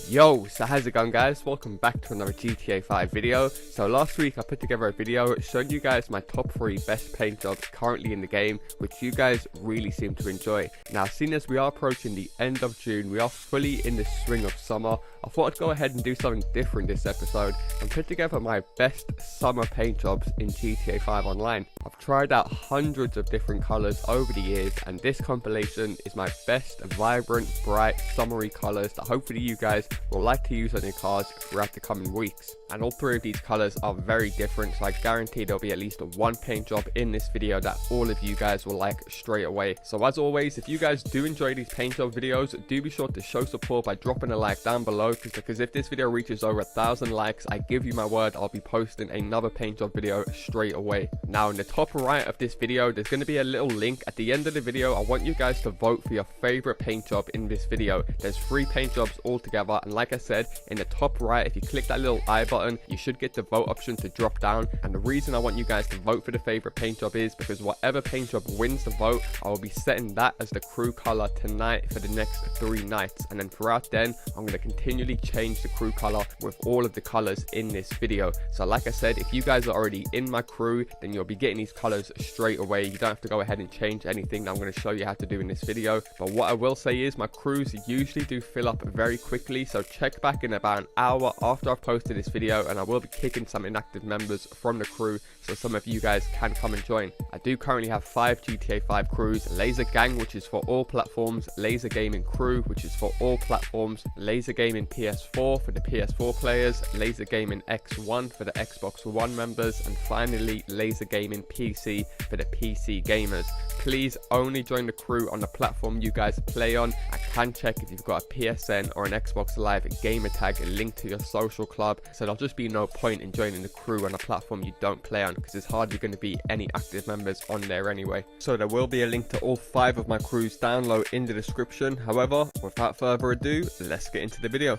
Yo, so how's it going guys? Welcome back to another GTA 5 video. So last week I put together a video showing you guys my top 3 best paint jobs currently in the game, which you guys really seem to enjoy. Now seeing as we are approaching the end of June, we are fully in the swing of summer, I thought I'd go ahead and do something different this episode and put together my best summer paint jobs in GTA 5 Online. I've tried out hundreds of different colours over the years, and this compilation is my best vibrant, bright, summery colours that hopefully you guys will like to use on your cars throughout the coming weeks. And all 3 of these colours are very different, so I guarantee there'll be at least one paint job in this video that all of you guys will like straight away. So as always, if you guys do enjoy these paint job videos, do be sure to show support by dropping a like down below, because if this video reaches over 1,000 likes, I give you my word I'll be posting another paint job video straight away. Now in the top right of this video, there's going to be a little link. At the end of the video, I want you guys to vote for your favourite paint job in this video. There's 3 paint jobs all together, and like I said, in the top right, if you click that little I button, you should get the vote option to drop down. And the reason I want you guys to vote for the favourite paint job is because whatever paint job wins the vote, I will be setting that as the crew colour tonight for the next 3 nights, and then throughout then I'm going to continually change the crew colour with all of the colours in this video. So like I said, if you guys are already in my crew, then you'll be getting these colours straight away. You don't have to go ahead and change anything that I'm going to show you how to do in this video. But what I will say is my crews usually do fill up very quickly, so check back in about an hour after I've posted this video and I will be kicking some inactive members from the crew, so some of you guys can come and join. I do currently have 5 GTA 5 crews: LaazrGang, which is for all platforms; LaazrGaming CREW, which is for all platforms; LaazrGaming PS4 for the PS4 players; LaazrGaming X1 for the Xbox One members; and finally LaazrGaming PC for the PC gamers. Please only join the crew on the platform you guys play on. I can check if you've got a PSN or an Xbox Live gamer tag linked to your social club, so there'll just be no point in joining the crew on a platform you don't play on, because there's hardly going to be any active members on there anyway. So there will be a link to all 5 of my crews down low in the description. However, without further ado, let's get into the video.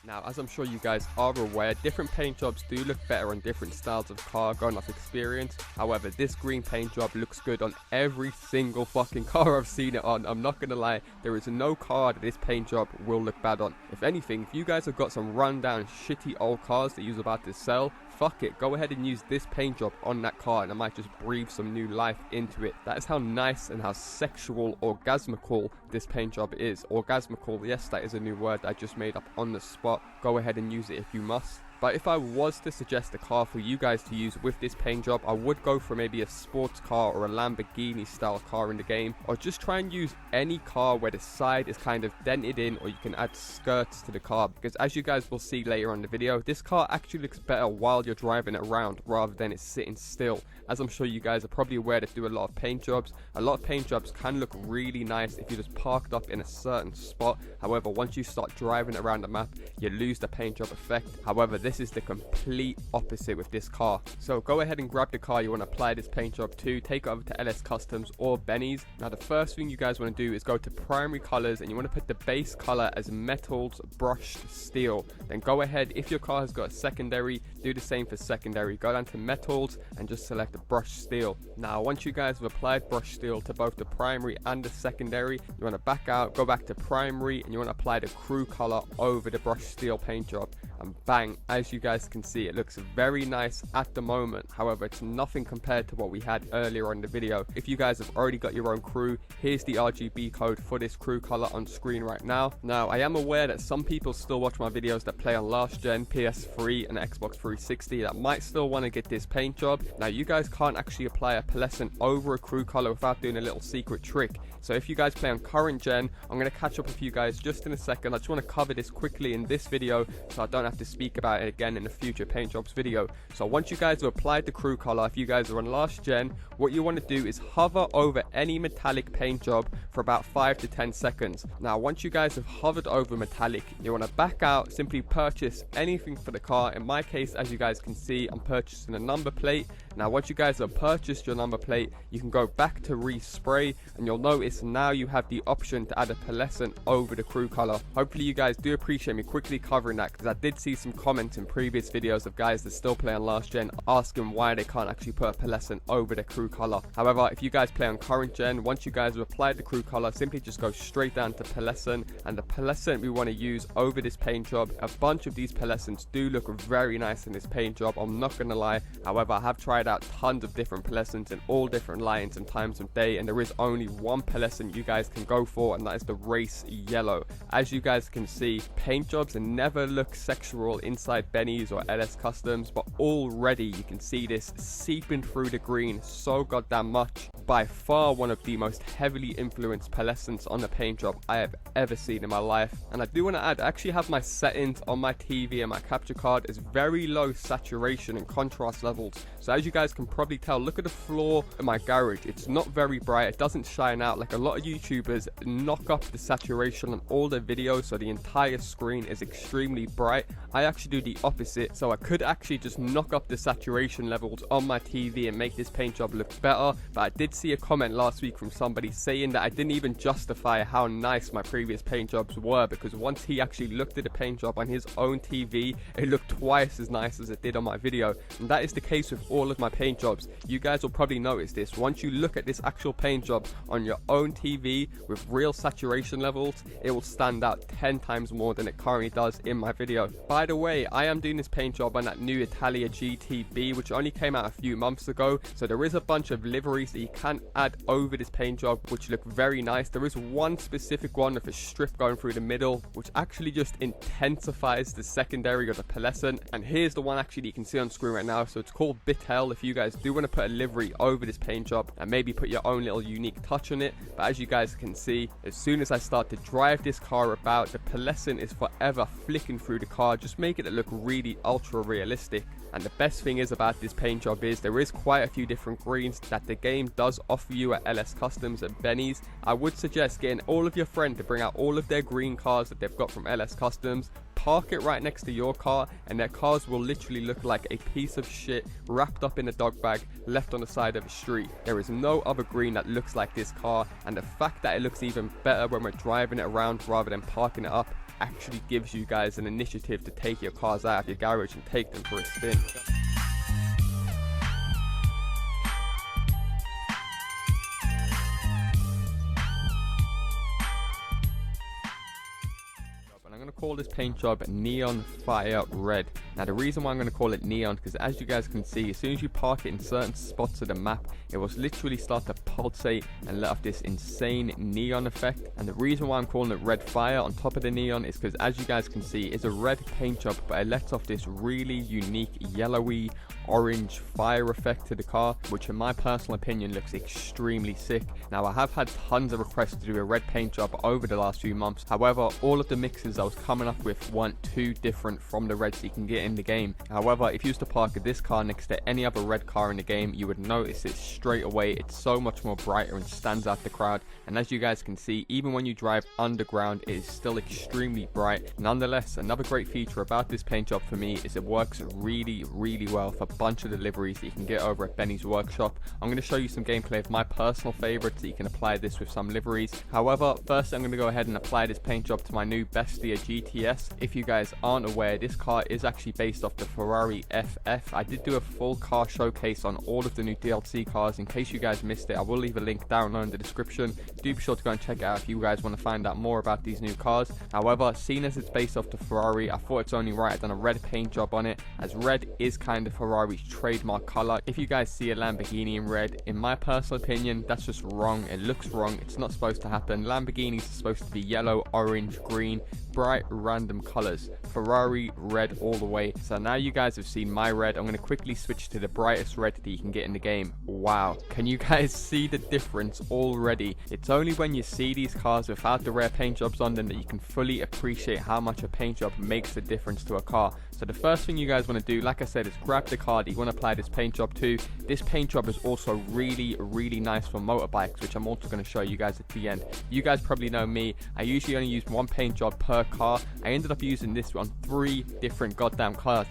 Now, as I'm sure you guys are aware, different paint jobs do look better on different styles of car going off experience. However, this green paint job looks good on every single fucking car I've seen it on. I'm not gonna lie, there is no car that this paint job will look bad on. If anything, if you guys have got some rundown shitty old cars that you're about to sell, fuck it, go ahead and use this paint job on that car and I might just breathe some new life into it. That is how nice and how sexual, orgasmical this paint job is. Orgasmical, yes, that is a new word I just made up on the spot. Go ahead and use it if you must. But if I was to suggest a car for you guys to use with this paint job, I would go for maybe a sports car or a Lamborghini style car in the game, or just try and use any car where the side is kind of dented in, or you can add skirts to the car, because as you guys will see later on in the video, this car actually looks better while you're driving it around rather than it sitting still. As I'm sure you guys are probably aware that do a lot of paint jobs, a lot of paint jobs can look really nice if you're just parked up in a certain spot. However, once you start driving around the map, you lose the paint job effect. However, this is the complete opposite with this car. So go ahead and grab the car you want to apply this paint job to, take it over to LS Customs or Benny's. Now the first thing you guys want to do is go to primary colors, and you want to put the base color as metals brushed steel. Then go ahead, if your car has got a secondary, do the same for secondary. Go down to metals and just select the brushed steel. Now once you guys have applied brushed steel to both the primary and the secondary, you want to back out, go back to primary, and you want to apply the crew color over the brushed steel paint job. And bang, as you guys can see, it looks very nice at the moment. However, it's nothing compared to what we had earlier on the video. If you guys have already got your own crew, here's the RGB code for this crew color on screen right now. Now I am aware that some people still watch my videos that play on last gen PS3 and Xbox 360 that might still want to get this paint job. Now you guys can't actually apply a pearlescent over a crew color without doing a little secret trick. So if you guys play on current gen, I'm going to catch up with you guys just in a second. I just want to cover this quickly in this video so I don't have to speak about it again in a future paint jobs video. So once you guys have applied the crew color, if you guys are on last gen, what you want to do is hover over any metallic paint job for about 5 to 10 seconds. Now once you guys have hovered over metallic, you want to back out, simply purchase anything for the car. In my case, as you guys can see, I'm purchasing a number plate. Now once you guys have purchased your number plate, you can go back to respray, and you'll notice now you have the option to add a pearlescent over the crew color. Hopefully you guys do appreciate me quickly covering that, because I did see some comments comments in previous videos of guys that still play on last gen asking why they can't actually put a pearlescent over the CREW color. However, if you guys play on current gen, once you guys have applied the CREW color, simply just go straight down to pearlescent, and the pearlescent we want to use over this paint job. A bunch of these pearlescents do look very nice in this paint job, I'm not gonna lie. However, I have tried out tons of different pearlescents in all different lines and times of day, and there is only one pearlescent you guys can go for, and that is the race yellow. As you guys can see, paint jobs never look sexual inside Benny's or LS Customs, but already you can see this seeping through the green so goddamn much. By far one of the most heavily influenced pearlescents on the paint job I have ever seen in my life. And I do want to add, I actually have my settings on my TV and my capture card is very low saturation and contrast levels. So as you guys can probably tell, look at the floor in my garage. It's not very bright, it doesn't shine out. Like a lot of YouTubers knock up the saturation on all their videos so the entire screen is extremely bright. I actually do the opposite, so I could actually just knock up the saturation levels on my TV and make this paint job look better. But I did see a comment last week from somebody saying that I didn't even justify how nice my previous paint jobs were, because once he actually looked at the paint job on his own TV, it looked twice as nice as it did on my video. And that is the case with all of my paint jobs. You guys will probably notice this. Once you look at this actual paint job on your own TV with real saturation levels, it will stand out 10 times more than it currently does in my video. By the way, I am doing this paint job on that new Italia GTB, which only came out a few months ago, so there is a bunch of liveries that you can add over this paint job which look very nice. There is one specific one with a strip going through the middle which actually just intensifies the secondary of the pearlescent, and here's the one actually you can see on screen right now. So it's called Bitel. If you guys do want to put a livery over this paint job and maybe put your own little unique touch on it, but as you guys can see, as soon as I start to drive this car about, the pearlescent is forever flicking through the car, just making it look really ultra realistic. And the best thing is about this paint job is there is quite a few different greens that the game does offer you at LS Customs and Benny's. I would suggest getting all of your friends to bring out all of their green cars that they've got from LS Customs, park it right next to your car, and their cars will literally look like a piece of shit wrapped up in a dog bag left on the side of a street. There is no other green that looks like this car, and the fact that it looks even better when we're driving it around rather than parking it up actually gives you guys an initiative to take your cars out of your garage and take them for a spin. I'm going to call this paint job Neon Fire Red. Now the reason why I'm going to call it neon, because as you guys can see, as soon as you park it in certain spots of the map, it will literally start to pulsate and let off this insane neon effect. And the reason why I'm calling it Red Fire on top of the neon is because as you guys can see, it's a red paint job, but it lets off this really unique yellowy orange fire effect to the car, which in my personal opinion looks extremely sick. Now I have had tons of requests to do a red paint job over the last few months. However, all of the mixes I was coming up with weren't too different from the reds you can get in the game. However, if you used to park this car next to any other red car in the game, you would notice it straight away. It's so much more brighter and stands out the crowd. And as you guys can see, even when you drive underground, it is still extremely bright. Nonetheless, another great feature about this paint job for me is it works really well for a bunch of deliveries that you can get over at Benny's workshop. I'm going to show you some gameplay of my personal favorites that you can apply this with some liveries. However, first I'm going to go ahead and apply this paint job to my new Bestia GTS. If you guys aren't aware, this car is actually based off the Ferrari FF. I did do a full car showcase on all of the new DLC cars. In case you guys missed it, I will leave a link down below in the description. Do be sure to go and check it out if you guys want to find out more about these new cars. However, seeing as it's based off the Ferrari, I thought it's only right I've done a red paint job on it, as red is kind of Ferrari's trademark color. If you guys see a Lamborghini in red, in my personal opinion, that's just wrong. It looks wrong. It's not supposed to happen. Lamborghinis are supposed to be yellow, orange, green, bright random colors. Ferrari red all the way. So now you guys have seen my red, I'm going to quickly switch to the brightest red that you can get in the game. Wow, can you guys see the difference already? It's only when you see these cars without the rare paint jobs on them that you can fully appreciate how much a paint job makes a difference to a car. So the first thing you guys want to do, like I said, is grab the car that you want to apply this paint job to. This paint job is also really nice for motorbikes, which I'm also going to show you guys at the end. You guys probably know me, I usually only use one paint job per car. I ended up using this on 3 different goddamn cars.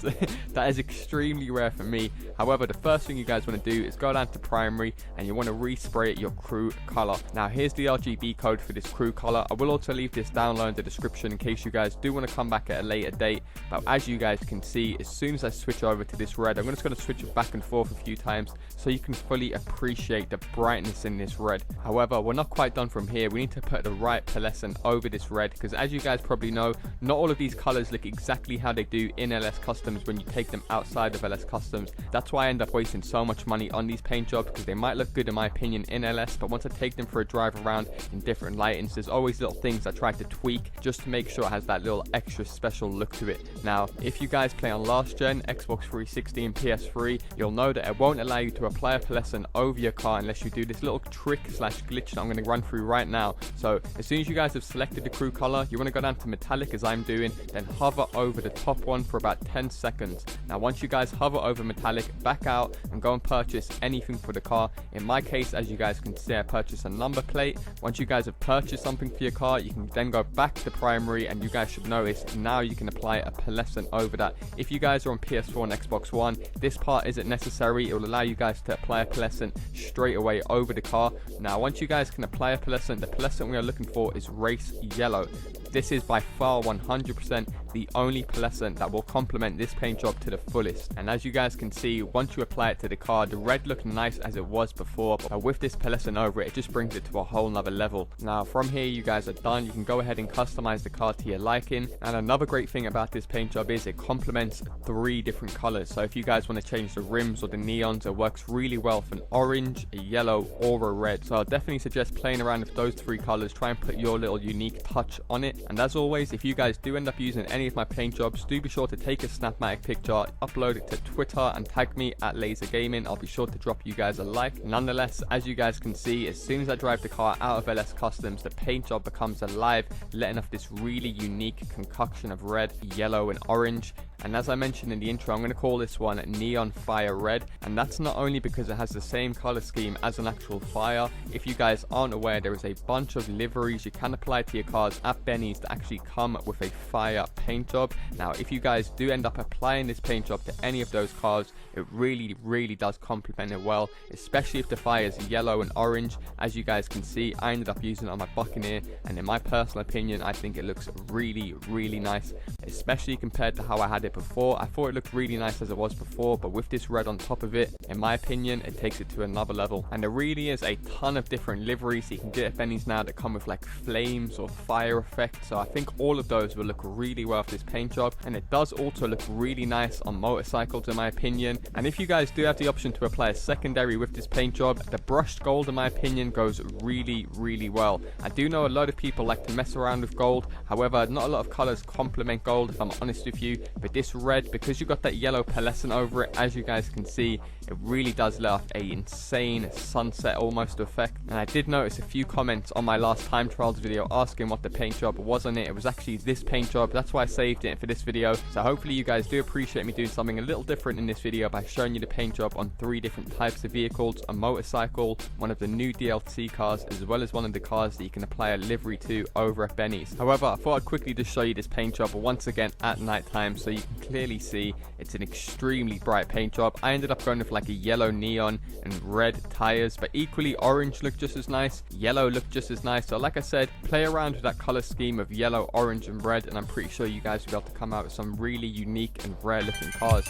That is extremely rare for me. However, the first thing you guys want to do is go down to primary and you want to respray it your CREW color. Now here's the RGB code for this CREW color. I will also leave this down low in the description in case you guys do want to come back at a later date. But as you guys guys can see, as soon as I switch over to this red, I'm just going to switch it back and forth a few times so you can fully appreciate the brightness in this red. However, we're not quite done from here. We need to put the right pearlescent over this red, because as you guys probably know, not all of these colors look exactly how they do in LS Customs when you take them outside of LS Customs. That's why I end up wasting so much money on these paint jobs, because they might look good in my opinion in LS, but once I take them for a drive around in different lightings, there's always little things I try to tweak just to make sure it has that little extra special look to it. Now, if you guys play on last gen, Xbox 360 and PS3, you'll know that it won't allow you to apply a pearlescent over your car unless you do this little trick slash glitch that I'm going to run through right now. So as soon as you guys have selected the crew color, you want to go down to metallic as I'm doing, then hover over the top one for about 10 seconds. Now once you guys hover over metallic, back out and go and purchase anything for the car. In my case, as you guys can see, I purchased a number plate. Once you guys have purchased something for your car, you can then go back to primary, and you guys should notice now you can apply a pearlescent over that. If you guys are on PS4 and Xbox One, this part isn't necessary. It will allow you guys to apply a pearlescent straight away over the car. Now once you guys can apply a pearlescent, the pearlescent we are looking for is race yellow. This is by far 100% the only pearlescent that will complement this paint job to the fullest. And as you guys can see, once you apply it to the car, the red looked nice as it was before, but with this pearlescent over it, it just brings it to a whole nother level. Now from here, you guys are done. You can go ahead and customize the car to your liking. And another great thing about this paint job is it complements 3 different colors. So if you guys want to change the rims or the neons, it works really well for an orange, a yellow, or a red. So I'll definitely suggest playing around with those 3 colors. Try and put your little unique touch on it. And as always, if you guys do end up using any of my paint jobs, do be sure to take a snapmatic picture, upload it to Twitter, and tag me at LaazrGaming. I'll be sure to drop you guys a like. Nonetheless, as you guys can see, as soon as I drive the car out of LS Customs, the paint job becomes alive, letting off this really unique concoction of red, yellow, and orange. And as I mentioned in the intro, I'm going to call this one Neon Fire Red, and that's not only because it has the same color scheme as an actual fire. If you guys aren't aware, there is a bunch of liveries you can apply to your cars at Benny's that actually come with a fire paint job. Now if you guys do end up applying this paint job to any of those cars, it really does complement it well, especially if the fire is yellow and orange. As you guys can see, I ended up using it on my Buccaneer, and in my personal opinion, I think it looks really nice, especially compared to how I had it before. I thought it looked really nice as it was before, but with this red on top of it, in my opinion, it takes it to another level. And there really is a ton of different liveries you can get at Benny's now that come with like flames or fire effects, so I think all of those will look really well with this paint job. And it does also look really nice on motorcycles in my opinion. And if you guys do have the option to apply a secondary with this paint job, the brushed gold in my opinion goes really well. I do know a lot of people like to mess around with gold, however not a lot of colors complement gold if I'm honest with you, but this red, because you got that yellow pearlescent over it, as you guys can see, it really does let off a insane sunset almost effect. And I did notice a few comments on my last time trials video asking what the paint job was on it. It was actually this paint job, that's why I saved it for this video. So hopefully you guys do appreciate me doing something a little different in this video by showing you the paint job on 3 different types of vehicles: a motorcycle, one of the new DLC cars, as well as one of the cars that you can apply a livery to over at Benny's. However, I thought I'd quickly just show you this paint job once again at night time so you can clearly see it's an extremely bright paint job. I ended up going with like a yellow neon and red tires, but equally orange looked just as nice, yellow looked just as nice. So like I said, play around with that color scheme of yellow, orange, and red, and I'm pretty sure you guys will be able to come out with some really unique and rare looking cars.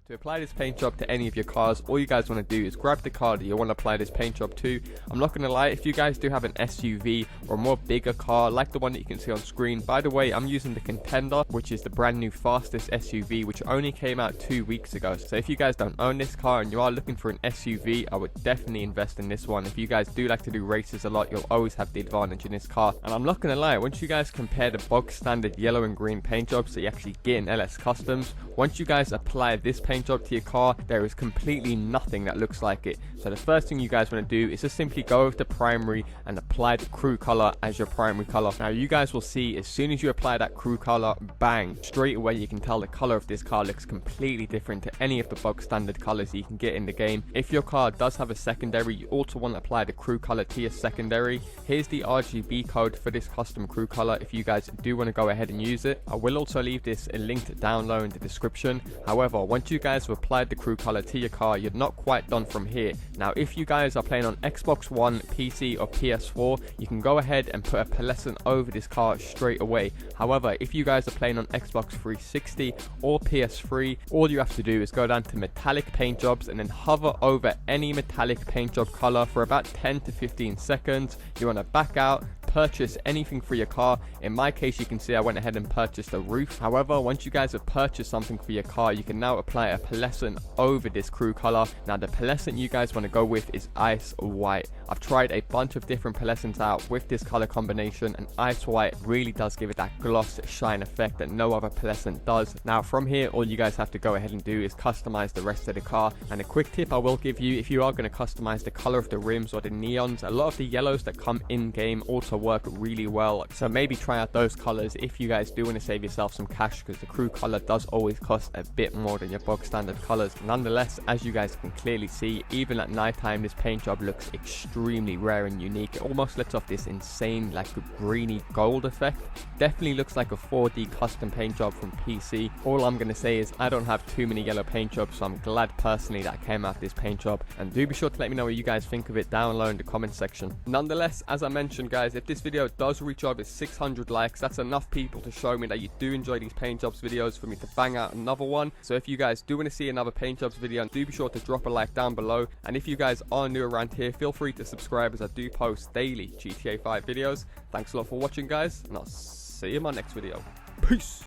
To apply this paint job to any of your cars, all you guys want to do is grab the car that you want to apply this paint job to. I'm not going to lie, if you guys do have an SUV or a more bigger car like the one that you can see on screen, by the way, I'm using the Contender, which is the brand new fastest SUV, which only came out 2 weeks ago. So if you guys don't own this car and you are looking for an SUV, I would definitely invest in this one. If you guys do like to do races a lot, you'll always have the advantage in this car. And I'm not going to lie, once you guys compare the bog standard yellow and green paint jobs that you actually get in LS Customs, once you guys apply this paint job to your car, there is completely nothing that looks like it. So the first thing you guys want to do is just simply go over to primary and apply the crew color as your primary color. Now you guys will see as soon as you apply that crew color, bang, straight away you can tell the color of this car looks completely different to any of the bog standard colors you can get in the game. If your car does have a secondary, you also want to apply the crew color to your secondary. Here's the RGB code for this custom crew color if you guys do want to go ahead and use it. I will also leave this linked down low in the description. However, once you guys have applied the CREW color to your car, you're not quite done from here. Now if you guys are playing on Xbox One, PC or PS4, you can go ahead and put a pearlescent over this car straight away. However, if you guys are playing on Xbox 360 or PS3, all you have to do is go down to metallic paint jobs and then hover over any metallic paint job color for about 10 to 15 seconds. You want to back out, purchase anything for your car. In my case, you can see I went ahead and purchased a roof. However, once you guys have purchased something for your car, you can now apply a pearlescent over this CREW color. Now the pearlescent you guys want to go with is ice white. I've tried a bunch of different pearlescents out with this color combination, and ice white really does give it that gloss shine effect that no other pearlescent does. Now from here, all you guys have to go ahead and do is customize the rest of the car. And a quick tip I will give you, if you are going to customize the color of the rims or the neons, a lot of the yellows that come in game also work really well, so maybe try out those colors if you guys do want to save yourself some cash, because the CREW color does always cost a bit more than your bog standard colors. Nonetheless, as you guys can clearly see, even at nighttime this paint job looks extremely rare and unique. It almost lets off this insane like greeny gold effect. Definitely looks like a 4D custom paint job from PC. All I'm going to say is I don't have too many yellow paint jobs, so I'm glad personally that I came out this paint job, and do be sure to let me know what you guys think of it down below in the comment section. Nonetheless, as I mentioned guys, if this video does reach over 600 likes, that's enough people to show me that you do enjoy these paint jobs videos for me to bang out another one. So if you guys do want to see another paint jobs video, do be sure to drop a like down below, and if you guys are new around here, feel free to subscribe as I do post daily GTA 5 videos. Thanks a lot for watching guys, and I'll see you in my next video. Peace.